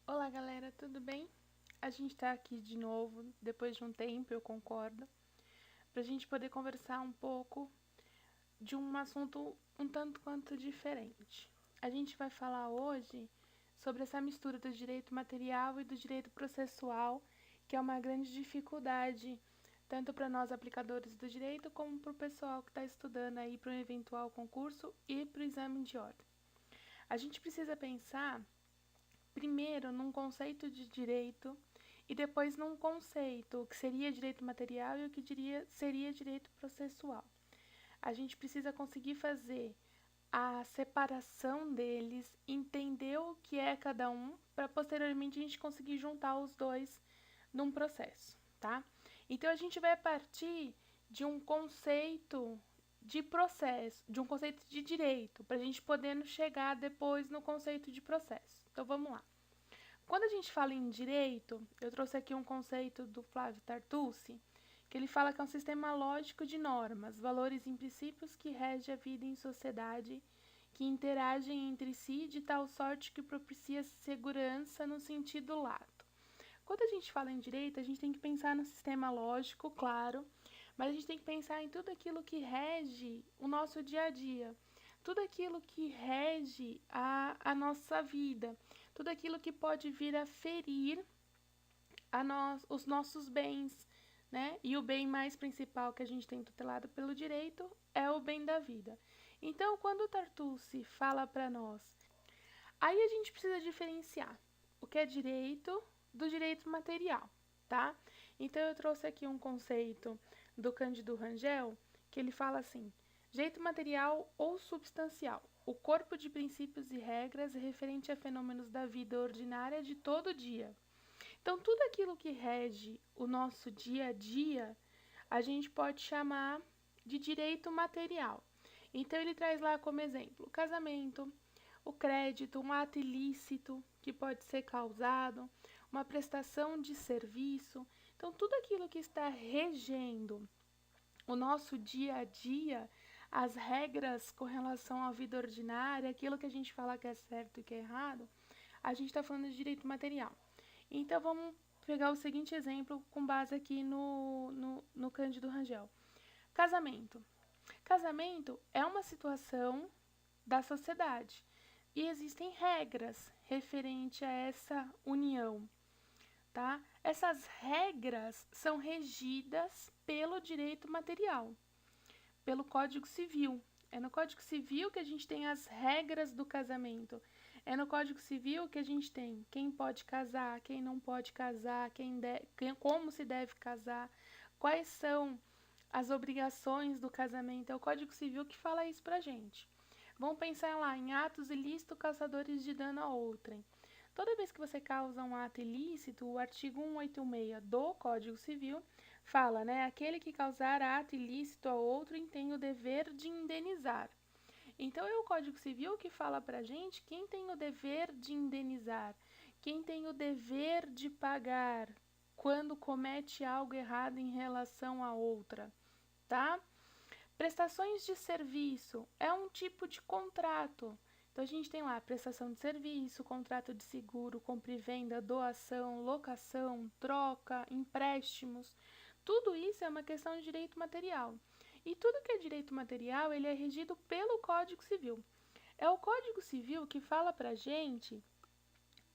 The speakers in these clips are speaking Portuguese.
Olá, galera, tudo bem? A gente tá aqui de novo, depois de um tempo, eu concordo, pra gente poder conversar um pouco de um assunto um tanto quanto diferente. A gente vai falar hoje sobre essa mistura do direito material e do direito processual, que é uma grande dificuldade, tanto para nós aplicadores do direito, como para o pessoal que está estudando aí para um eventual concurso e para o exame de ordem. A gente precisa pensar primeiro num conceito de direito e depois num conceito, o que seria direito material e o que seria direito processual. A gente precisa conseguir fazer a separação deles, entender o que é cada um, para posteriormente a gente conseguir juntar os dois num processo, tá? Então a gente vai partir de um conceito de processo, de um conceito de direito, para a gente poder chegar depois no conceito de processo. Então vamos lá. Quando a gente fala em direito, eu trouxe aqui um conceito do Flávio Tartucci, que ele fala que é um sistema lógico de normas, valores e princípios que rege a vida em sociedade, que interagem entre si de tal sorte que propicia segurança no sentido lato. Quando a gente fala em direito, a gente tem que pensar no sistema lógico, claro, mas a gente tem que pensar em tudo aquilo que rege o nosso dia a dia, tudo aquilo que rege a nossa vida, tudo aquilo que pode vir a ferir os nossos bens, né? E o bem mais principal que a gente tem tutelado pelo direito é o bem da vida. Então, quando o Tartucci fala para nós, aí a gente precisa diferenciar o que é direito do direito material, tá? Então, eu trouxe aqui um conceito do Cândido Rangel, que ele fala assim: direito material ou substancial, o corpo de princípios e regras referente a fenômenos da vida ordinária de todo dia. Então, tudo aquilo que rege o nosso dia a dia, a gente pode chamar de direito material. Então, ele traz lá como exemplo o casamento, o crédito, um ato ilícito que pode ser causado, uma prestação de serviço. Então, tudo aquilo que está regendo o nosso dia a dia, as regras com relação à vida ordinária, aquilo que a gente fala que é certo e que é errado, a gente está falando de direito material. Então, vamos pegar o seguinte exemplo com base aqui no Cândido Rangel. Casamento. Casamento é uma situação da sociedade e existem regras referente a essa união, tá? Essas regras são regidas pelo direito material, pelo Código Civil. É no Código Civil que a gente tem as regras do casamento. É no Código Civil que a gente tem quem pode casar, quem não pode casar, como se deve casar, quais são as obrigações do casamento. É o Código Civil que fala isso pra gente. Vamos pensar lá em atos ilícitos causadores de dano a outrem. Toda vez que você causa um ato ilícito, o artigo 186 do Código Civil fala, né? Aquele que causar ato ilícito a outro tem o dever de indenizar. Então é o Código Civil que fala pra gente quem tem o dever de indenizar, quem tem o dever de pagar quando comete algo errado em relação a outra, tá? Prestações de serviço é um tipo de contrato. Então a gente tem lá prestação de serviço, contrato de seguro, compra e venda, doação, locação, troca, empréstimos. Tudo isso é uma questão de direito material. E tudo que é direito material, ele é regido pelo Código Civil. É o Código Civil que fala pra gente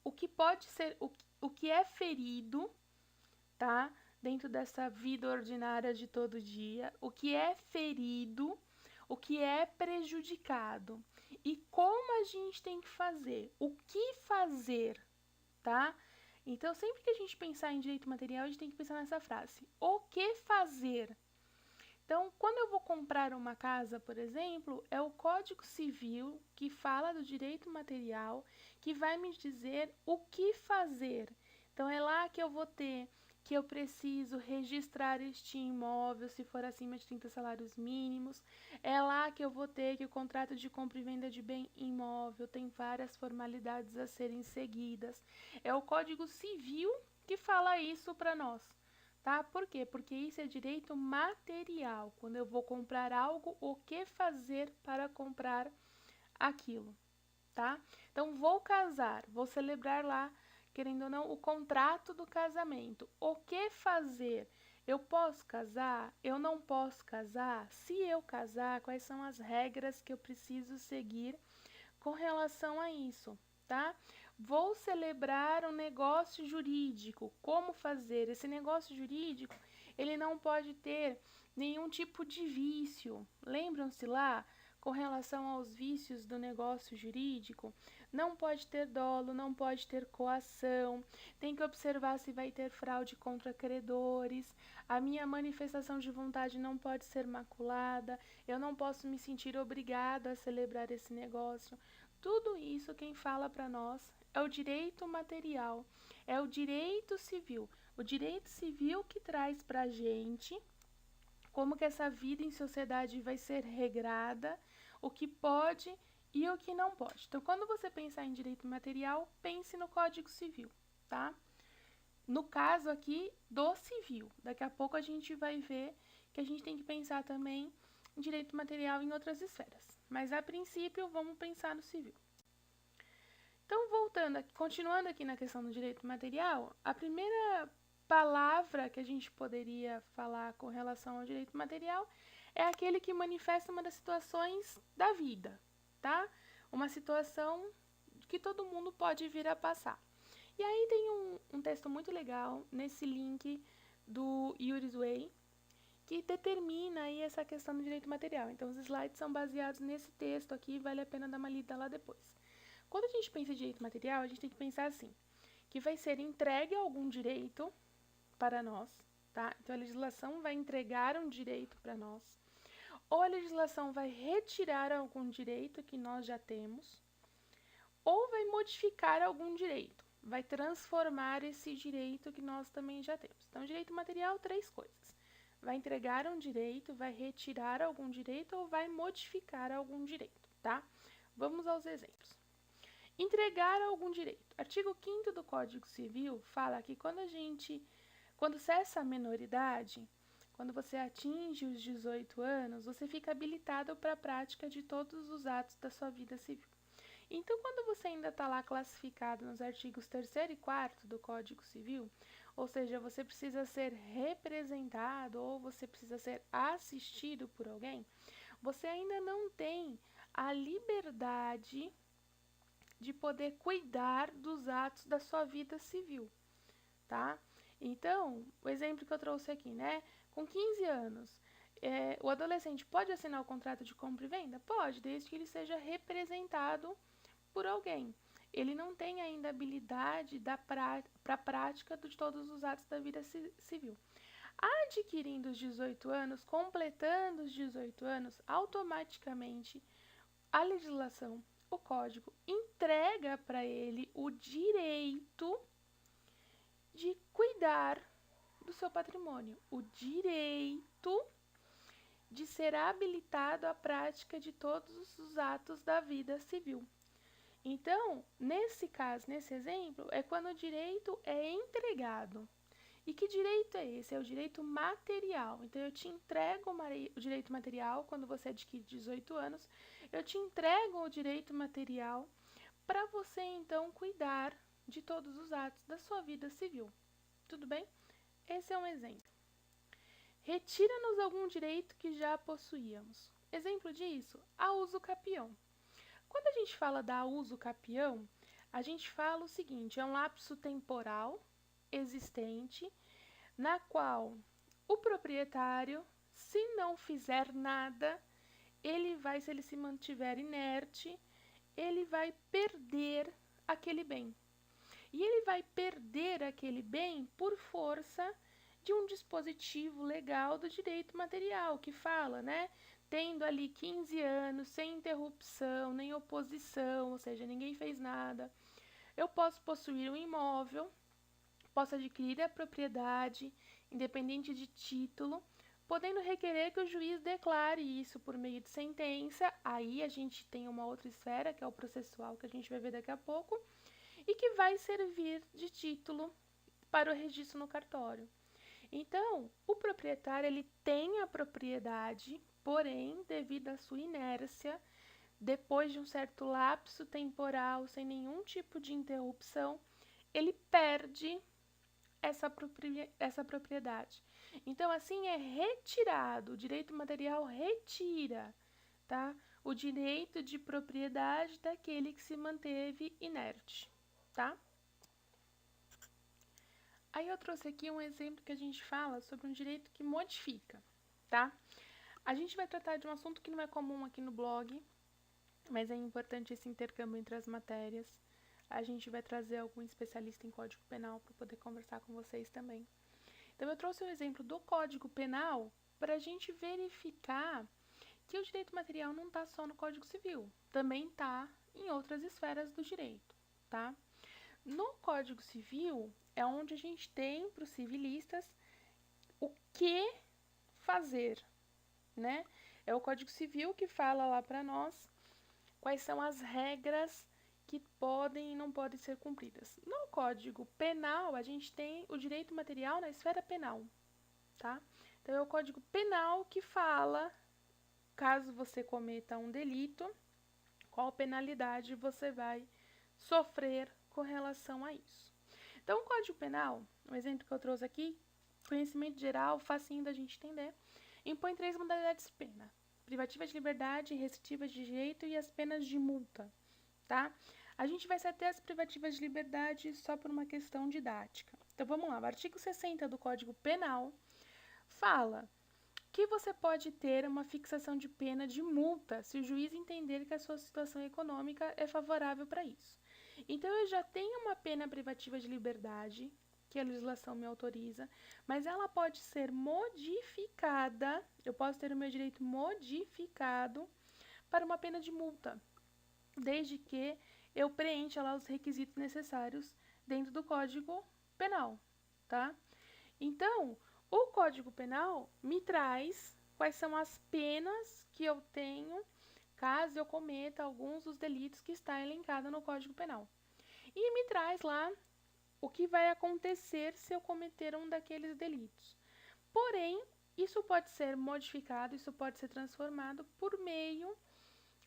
o que pode ser, o que é ferido, tá? Dentro dessa vida ordinária de todo dia, o que é ferido, o que é prejudicado e como a gente tem que fazer, o que fazer, tá? Então, sempre que a gente pensar em direito material, a gente tem que pensar nessa frase: o que fazer? Então, quando eu vou comprar uma casa, por exemplo, é o Código Civil que fala do direito material que vai me dizer o que fazer. Então, é lá que eu vou ter que eu preciso registrar este imóvel se for acima de 30 salários mínimos. É lá que eu vou ter que o contrato de compra e venda de bem imóvel tem várias formalidades a serem seguidas. É o Código Civil que fala isso para nós. Tá? Por quê? Porque isso é direito material. Quando eu vou comprar algo, o que fazer para comprar aquilo, tá? Então, vou casar, vou celebrar lá querendo ou não, o contrato do casamento. O que fazer? Eu posso casar? Eu não posso casar? Se eu casar, quais são as regras que eu preciso seguir com relação a isso, tá? Vou celebrar um negócio jurídico. Como fazer? Esse negócio jurídico, ele não pode ter nenhum tipo de vício. Lembram-se lá? Com relação aos vícios do negócio jurídico, não pode ter dolo, não pode ter coação, tem que observar se vai ter fraude contra credores, a minha manifestação de vontade não pode ser maculada, eu não posso me sentir obrigada a celebrar esse negócio. Tudo isso quem fala para nós é o direito material, é o direito civil. O direito civil que traz para a gente como que essa vida em sociedade vai ser regrada, o que pode e o que não pode. Então, quando você pensar em direito material, pense no Código Civil, tá? No caso aqui do civil. Daqui a pouco a gente vai ver que a gente tem que pensar também em direito material em outras esferas. Mas, a princípio, vamos pensar no civil. Então, continuando aqui na questão do direito material, a primeira palavra que a gente poderia falar com relação ao direito material é aquele que manifesta uma das situações da vida, tá? Uma situação que todo mundo pode vir a passar. E aí tem um texto muito legal nesse link do Yuris Way, que determina aí essa questão do direito material. Então, os slides são baseados nesse texto aqui, vale a pena dar uma lida lá depois. Quando a gente pensa em direito material, a gente tem que pensar assim, que vai ser entregue algum direito para nós, tá? Então, a legislação vai entregar um direito para nós, ou a legislação vai retirar algum direito que nós já temos, ou vai modificar algum direito, vai transformar esse direito que nós também já temos. Então, direito material, 3 coisas. Vai entregar um direito, vai retirar algum direito ou vai modificar algum direito, tá? Vamos aos exemplos. Entregar algum direito. Artigo 5º do Código Civil fala que quando cessa a menoridade, quando você atinge os 18 anos, você fica habilitado para a prática de todos os atos da sua vida civil. Então, quando você ainda está lá classificado nos artigos 3º e 4º do Código Civil, ou seja, você precisa ser representado ou você precisa ser assistido por alguém, você ainda não tem a liberdade de poder cuidar dos atos da sua vida civil, tá? Então, o exemplo que eu trouxe aqui, né? Com 15 anos, o adolescente pode assinar o contrato de compra e venda? Pode, desde que ele seja representado por alguém. Ele não tem ainda habilidade para a prática de todos os atos da vida civil. Adquirindo os 18 anos, completando os 18 anos, automaticamente a legislação, o código, entrega para ele o direito de cuidar do seu patrimônio, o direito de ser habilitado à prática de todos os atos da vida civil. Então, nesse caso, nesse exemplo, é quando o direito é entregado. E que direito é esse? É o direito material. Então, eu te entrego o direito material quando você adquire 18 anos, eu te entrego o direito material para você, então, cuidar de todos os atos da sua vida civil. Tudo bem? Esse é um exemplo. Retira-nos algum direito que já possuíamos. Exemplo disso, a uso capião. Quando a gente fala da uso capião, a gente fala o seguinte, é um lapso temporal existente, na qual o proprietário, se não fizer nada, se ele se mantiver inerte, ele vai perder aquele bem. E ele vai perder aquele bem por força de um dispositivo legal do direito material, que fala, né? Tendo ali 15 anos, sem interrupção, nem oposição, ou seja, ninguém fez nada, eu posso possuir um imóvel, posso adquirir a propriedade, independente de título, podendo requerer que o juiz declare isso por meio de sentença. Aí a gente tem uma outra esfera, que é o processual, que a gente vai ver daqui a pouco, e que vai servir de título para o registro no cartório. Então, o proprietário ele tem a propriedade, porém, devido à sua inércia, depois de um certo lapso temporal, sem nenhum tipo de interrupção, ele perde essa propriedade. Então, assim, é retirado, o direito material retira, tá? O direito de propriedade daquele que se manteve inerte, tá? Aí eu trouxe aqui um exemplo que a gente fala sobre um direito que modifica, tá? A gente vai tratar de um assunto que não é comum aqui no blog, mas é importante esse intercâmbio entre as matérias. A gente vai trazer algum especialista em Código Penal para poder conversar com vocês também. Então, eu trouxe o exemplo do Código Penal para a gente verificar que o direito material não está só no Código Civil, também está em outras esferas do direito, tá? No Código Civil é onde a gente tem para os civilistas o que fazer, né? É o Código Civil que fala lá para nós quais são as regras que podem e não podem ser cumpridas. No Código Penal, a gente tem o direito material na esfera penal, tá? Então, é o Código Penal que fala, caso você cometa um delito, qual penalidade você vai sofrer com relação a isso. Então, o Código Penal, um exemplo que eu trouxe aqui, conhecimento geral, facinho da gente entender, impõe 3 modalidades de pena: privativa de liberdade, restritiva de direito e as penas de multa, tá? A gente vai se ater às privativas de liberdade só por uma questão didática. Então, vamos lá. O artigo 60 do Código Penal fala que você pode ter uma fixação de pena de multa se o juiz entender que a sua situação econômica é favorável para isso. Então, eu já tenho uma pena privativa de liberdade, que a legislação me autoriza, mas ela pode ser modificada, eu posso ter o meu direito modificado para uma pena de multa, desde que eu preencha lá os requisitos necessários dentro do Código Penal, tá? Então, o Código Penal me traz quais são as penas que eu tenho caso eu cometa alguns dos delitos que está elencado no Código Penal. E me traz lá o que vai acontecer se eu cometer um daqueles delitos. Porém, isso pode ser modificado, isso pode ser transformado por meio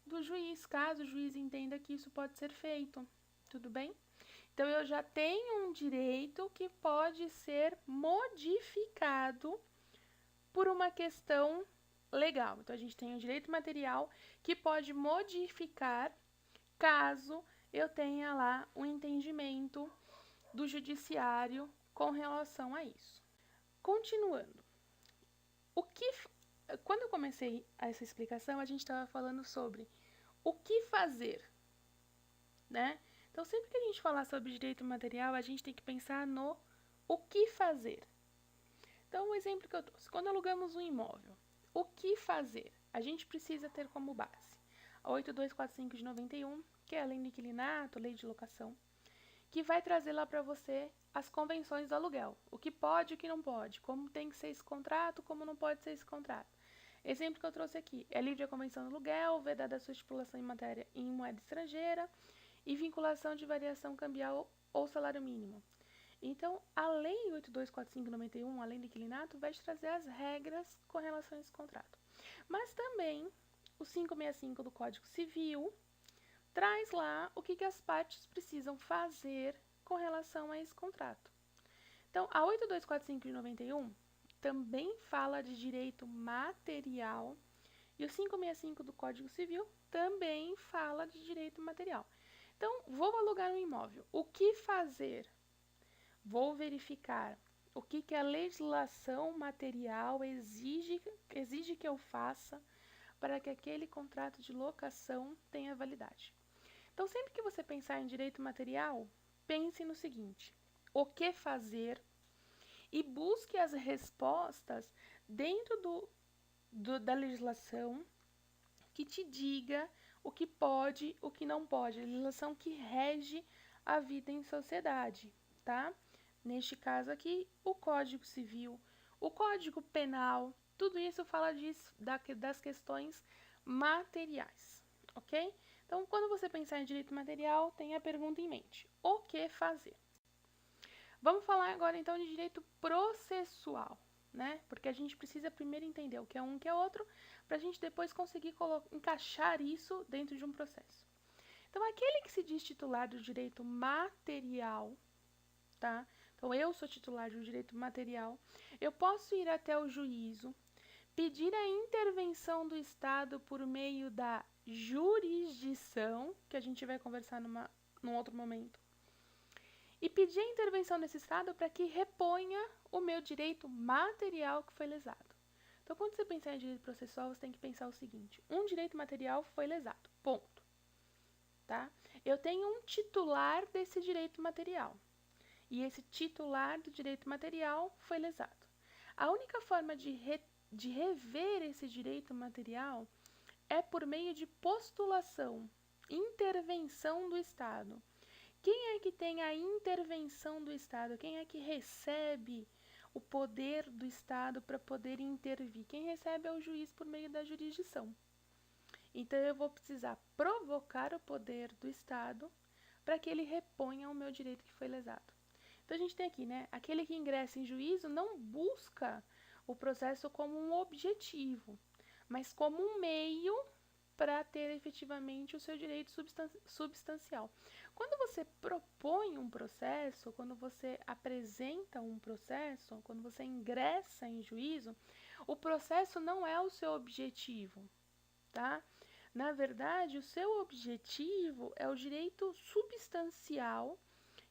do juiz, caso o juiz entenda que isso pode ser feito. Tudo bem? Então, eu já tenho um direito que pode ser modificado por uma questão legal. Então, a gente tem o direito material que pode modificar caso eu tenha lá um entendimento do judiciário com relação a isso. Continuando. Quando eu comecei essa explicação, a gente estava falando sobre o que fazer, né? Então, sempre que a gente falar sobre direito material, a gente tem que pensar no o que fazer. Então, o exemplo que eu trouxe, quando alugamos um imóvel, o que fazer? A gente precisa ter como base a 8245 de 91, que é a lei do inquilinato, lei de locação, que vai trazer lá para você as convenções do aluguel, o que pode e o que não pode, como tem que ser esse contrato, como não pode ser esse contrato. Exemplo que eu trouxe aqui, é livre a convenção do aluguel, vedada a sua estipulação em matéria em moeda estrangeira e vinculação de variação cambial ou salário mínimo. Então, a lei 8245/91, a lei do inquilinato, vai te trazer as regras com relação a esse contrato. Mas também o 565 do Código Civil traz lá o que as partes precisam fazer com relação a esse contrato. Então, a 8245/91 também fala de direito material e o 565 do Código Civil também fala de direito material. Então, vou alugar um imóvel. O que fazer? Vou verificar o que a legislação material exige que eu faça para que aquele contrato de locação tenha validade. Então, sempre que você pensar em direito material, pense no seguinte: o que fazer? E busque as respostas dentro da legislação que te diga o que pode, o que não pode. A legislação que rege a vida em sociedade, tá? Neste caso aqui, o Código Civil, o Código Penal, tudo isso fala das questões materiais, ok? Então, quando você pensar em direito material, tenha a pergunta em mente: o que fazer? Vamos falar agora então de direito processual, né? Porque a gente precisa primeiro entender o que é um e o que é outro, para a gente depois conseguir encaixar isso dentro de um processo. Então, aquele que se diz titular do direito material, tá? Então, eu sou titular de um direito material, eu posso ir até o juízo, pedir a intervenção do Estado por meio da jurisdição, que a gente vai conversar num outro momento, e pedir a intervenção desse Estado para que reponha o meu direito material que foi lesado. Então, quando você pensar em direito processual, você tem que pensar o seguinte: um direito material foi lesado, ponto. Tá? Eu tenho um titular desse direito material, e esse titular do direito material foi lesado. A única forma de rever esse direito material é por meio de postulação, intervenção do Estado. Quem é que tem a intervenção do Estado? Quem é que recebe o poder do Estado para poder intervir? Quem recebe é o juiz por meio da jurisdição. Então, eu vou precisar provocar o poder do Estado para que ele reponha o meu direito que foi lesado. Então, a gente tem aqui, né? Aquele que ingressa em juízo não busca o processo como um objetivo, mas como um meio para ter efetivamente o seu direito substancial. Quando você propõe um processo, quando você apresenta um processo, quando você ingressa em juízo, o processo não é o seu objetivo, tá? Na verdade, o seu objetivo é o direito substancial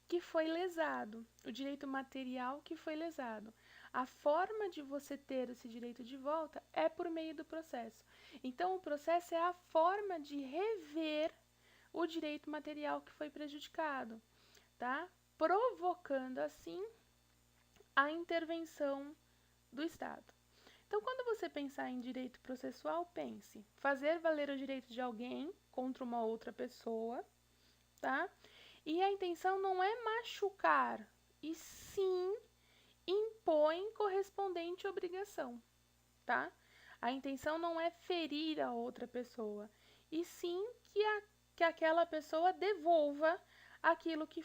que foi lesado, o direito material que foi lesado. A forma de você ter esse direito de volta é por meio do processo. Então, o processo é a forma de rever o direito material que foi prejudicado, tá? Provocando, assim, a intervenção do Estado. Então, quando você pensar em direito processual, pense: fazer valer o direito de alguém contra uma outra pessoa, tá? E a intenção não é machucar, e sim impõe correspondente obrigação, tá? A intenção não é ferir a outra pessoa, e sim que aquela pessoa devolva aquilo que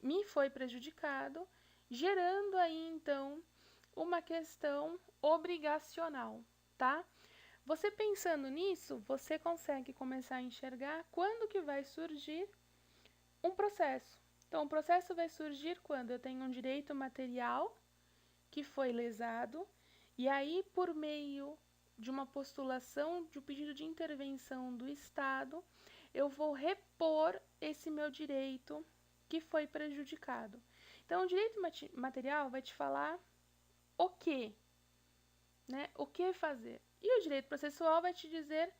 me foi prejudicado, gerando aí, então, uma questão obrigacional, tá? Você pensando nisso, você consegue começar a enxergar quando que vai surgir um processo. Então, o processo vai surgir quando eu tenho um direito material que foi lesado, e aí, por meio de uma postulação de um pedido de intervenção do Estado, eu vou repor esse meu direito que foi prejudicado. Então, o direito material vai te falar o quê? Né? O que fazer? E o direito processual vai te dizer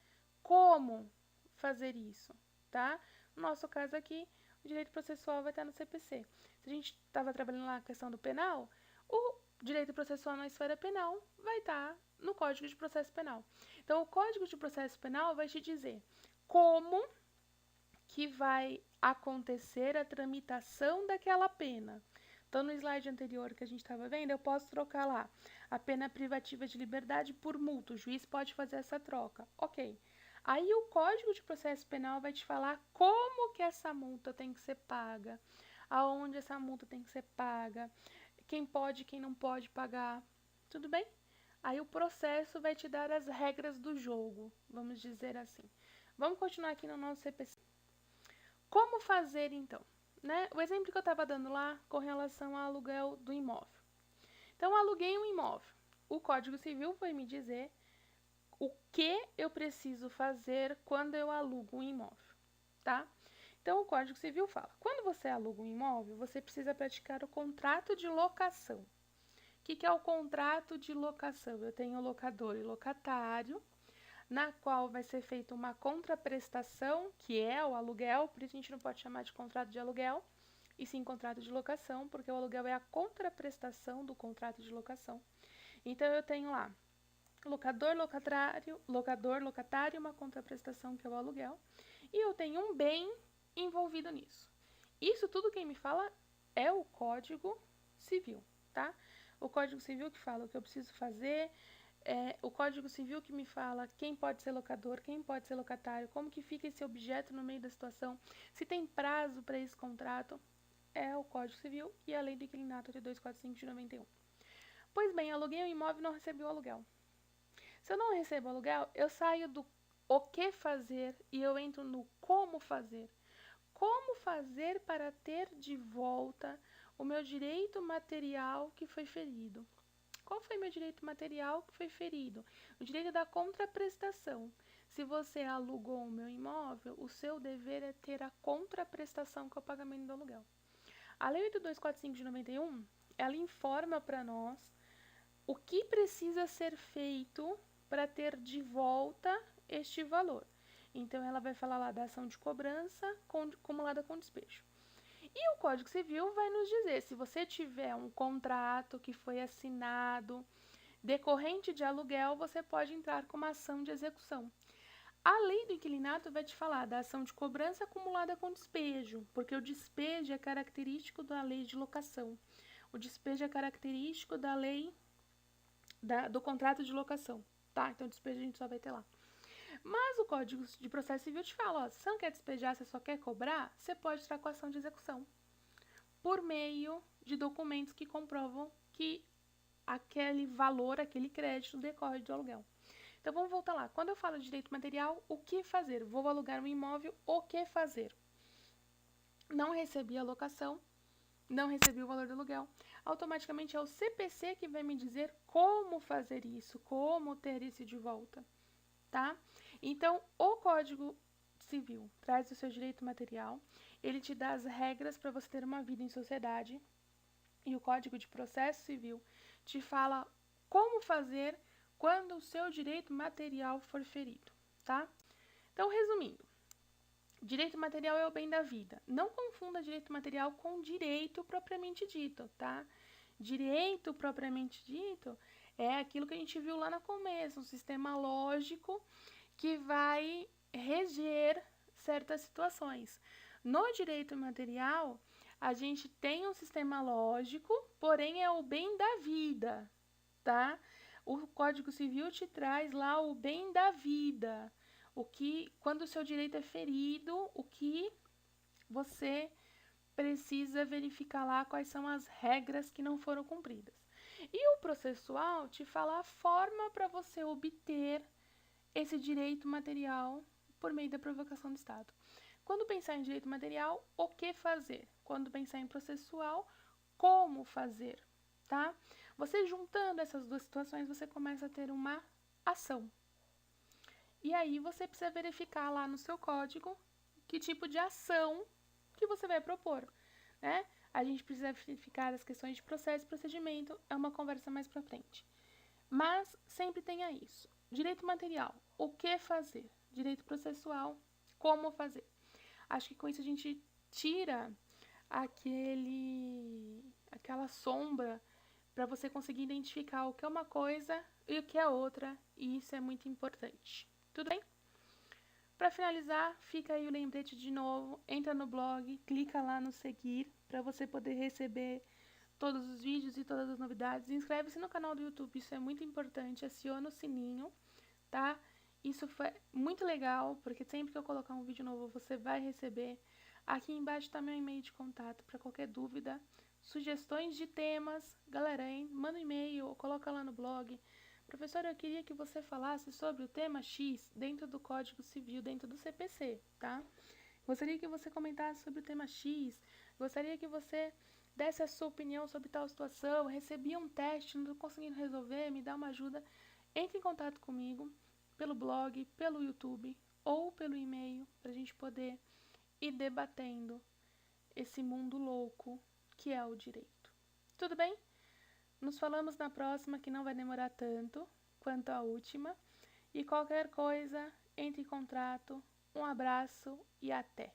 como fazer isso, tá? No nosso caso aqui, o direito processual vai estar no CPC. Se a gente estava trabalhando lá a questão do penal, o direito processual na esfera penal vai estar no Código de Processo Penal. Então, o Código de Processo Penal vai te dizer como que vai acontecer a tramitação daquela pena. Então, no slide anterior que a gente estava vendo, eu posso trocar lá a pena privativa de liberdade por multa. O juiz pode fazer essa troca. Ok. Aí o Código de Processo Penal vai te falar como que essa multa tem que ser paga, aonde essa multa tem que ser paga, quem pode e quem não pode pagar. Tudo bem? Aí o processo vai te dar as regras do jogo, vamos dizer assim. Vamos continuar aqui no nosso CPC. Como fazer, então? Né? O exemplo que eu estava dando lá com relação ao aluguel do imóvel. Então, eu aluguei um imóvel. O Código Civil vai me dizer o que eu preciso fazer quando eu alugo um imóvel, tá? Então, o Código Civil fala: quando você aluga um imóvel, você precisa praticar o contrato de locação. O que é o contrato de locação? Eu tenho locador e locatário, na qual vai ser feita uma contraprestação, que é o aluguel, por isso a gente não pode chamar de contrato de aluguel, e sim contrato de locação, porque o aluguel é a contraprestação do contrato de locação. Então, eu tenho lá locador, locatário, uma contraprestação, que é o aluguel, e eu tenho um bem envolvido nisso. Isso tudo quem me fala é o Código Civil, tá? O Código Civil que fala o que eu preciso fazer, o Código Civil que me fala quem pode ser locador, quem pode ser locatário, como que fica esse objeto no meio da situação, se tem prazo para esse contrato, é o Código Civil e a Lei do Inquilinato 8245 de 91. Pois bem, aluguei um imóvel e não recebi o aluguel. Se eu não recebo aluguel, eu saio do o que fazer e eu entro no como fazer. Como fazer para ter de volta o meu direito material que foi ferido. Qual foi meu direito material que foi ferido? O direito da contraprestação. Se você alugou o meu imóvel, o seu dever é ter a contraprestação, que é o pagamento do aluguel. A Lei 8245 de 91, ela informa para nós o que precisa ser feito para ter de volta este valor. Então, ela vai falar lá da ação de cobrança acumulada com despejo. E o Código Civil vai nos dizer, se você tiver um contrato que foi assinado decorrente de aluguel, você pode entrar com uma ação de execução. A lei do inquilinato vai te falar da ação de cobrança acumulada com despejo, porque o despejo é característico da lei de locação. O despejo é característico da lei do contrato de locação, tá? Então, despejo a gente só vai ter lá. Mas o Código de Processo Civil te fala, ó, se você não quer despejar, você só quer cobrar, você pode entrar com ação de execução, por meio de documentos que comprovam que aquele valor, aquele crédito decorre do aluguel. Então, vamos voltar lá. Quando eu falo de direito material, o que fazer? Vou alugar um imóvel, o que fazer? Não recebi a locação, não recebi o valor do aluguel. Automaticamente é o CPC que vai me dizer como fazer isso, como ter isso de volta, tá? Então, o Código Civil traz o seu direito material, ele te dá as regras para você ter uma vida em sociedade, e o Código de Processo Civil te fala como fazer quando o seu direito material for ferido, tá? Então, resumindo, direito material é o bem da vida. Não confunda direito material com direito propriamente dito, tá? Direito propriamente dito é aquilo que a gente viu lá no começo, um sistema lógico que vai reger certas situações. No direito material, a gente tem um sistema lógico, porém é o bem da vida, tá? O Código Civil te traz lá o bem da vida. Quando o seu direito é ferido, o que você precisa verificar lá quais são as regras que não foram cumpridas. E o processual te fala a forma para você obter esse direito material por meio da provocação do Estado. Quando pensar em direito material, o que fazer? Quando pensar em processual, como fazer, tá? Você juntando essas duas situações, você começa a ter uma ação. E aí você precisa verificar lá no seu código que tipo de ação que você vai propor, né? A gente precisa verificar as questões de processo e procedimento, é uma conversa mais pra frente. Mas sempre tenha isso. Direito material, o que fazer? Direito processual, como fazer? Acho que com isso a gente tira aquela sombra para você conseguir identificar o que é uma coisa e o que é outra, e isso é muito importante. Tudo bem? Para finalizar, fica aí o lembrete de novo, entra no blog, clica lá no seguir para você poder receber todos os vídeos e todas as novidades. Inscreve-se no canal do YouTube, isso é muito importante, aciona o sininho, tá? Isso foi muito legal, porque sempre que eu colocar um vídeo novo, você vai receber. Aqui embaixo está meu e-mail de contato para qualquer dúvida, sugestões de temas. Galera, hein? Manda um e-mail ou coloca lá no blog. Professora, eu queria que você falasse sobre o tema X dentro do Código Civil, dentro do CPC, tá? Gostaria que você comentasse sobre o tema X, gostaria que você desse a sua opinião sobre tal situação, recebi um teste, não estou conseguindo resolver, me dá uma ajuda. Entre em contato comigo pelo blog, pelo YouTube ou pelo e-mail para a gente poder ir debatendo esse mundo louco que é o direito. Tudo bem? Nos falamos na próxima, que não vai demorar tanto quanto a última. E qualquer coisa, entre em contato. Um abraço e até!